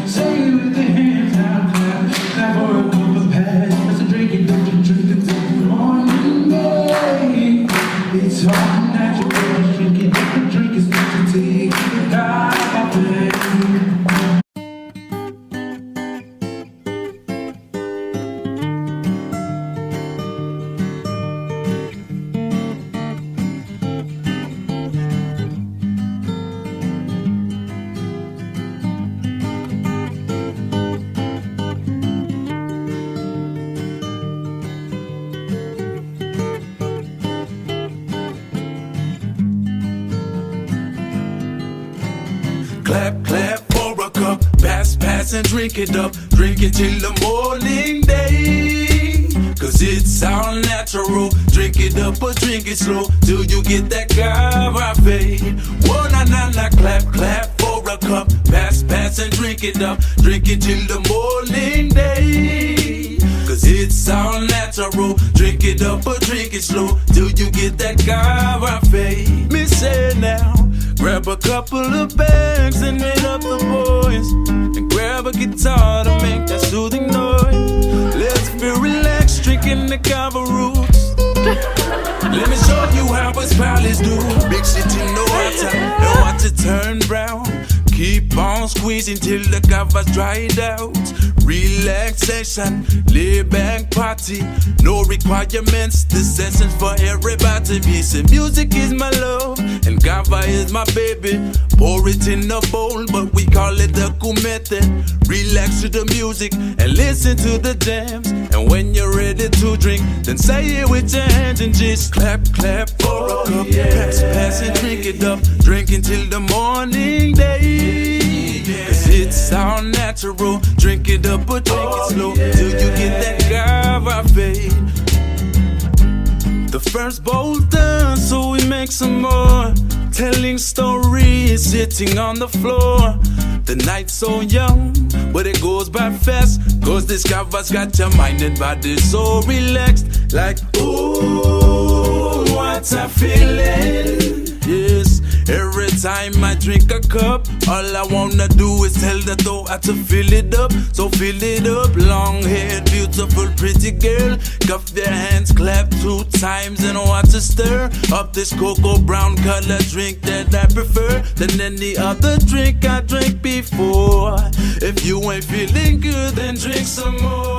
Say it with the hands now, clap, clap for a cup of pass. Drink it till the morning, babe. It's all natural. Drink it till you die, babe. Clap, clap for a cup, pass and drink it up. Drink it till the morning day. Cause it's all natural. Drink it up or drink it slow till you get that carafe. Whoa, na na na, clap, clap for a cup, pass and drink it up. Drink it till the morning day. Cause it's all natural. Drink it up or drink it slow till you get that carafe. Me say now, grab a couple of bags and meet up the boys. And grab a guitar to make that soothing noise. Let's feel relaxed, drinking the Cava roots. Let me show you how us pilots do. Big city know how to turn brown. Keep on squeezing till the Cava's dried out. Relaxation, lay back party. No requirements, the session's for everybody. Peace and music is my love, and Cava is my baby. Pour it in a bowl, but we call it the kumete. Relax to the music and listen to the jams. And when you're ready to drink, then say it with your hands and just clap, clap for a cup. Pass and drink it up. Drink until the morning day. Cause it's all natural. Drink it up or drink it slow till you get that carafe. The first bowl done, so we make some more. Telling stories, sitting on the floor. The night's so young, but it goes by fast. Cause this Cava's got your mind and body so relaxed. Like, ooh, what a feeling. Yes, every time I drink a cup, all I wanna do is tell the door to fill it up. So fill it up, long haired, beautiful, pretty girl. Cuff their hands, clap 2 times and watch it stir up this cocoa brown color drink that I prefer than any other drink I drank before. If you ain't feeling good, then drink some more.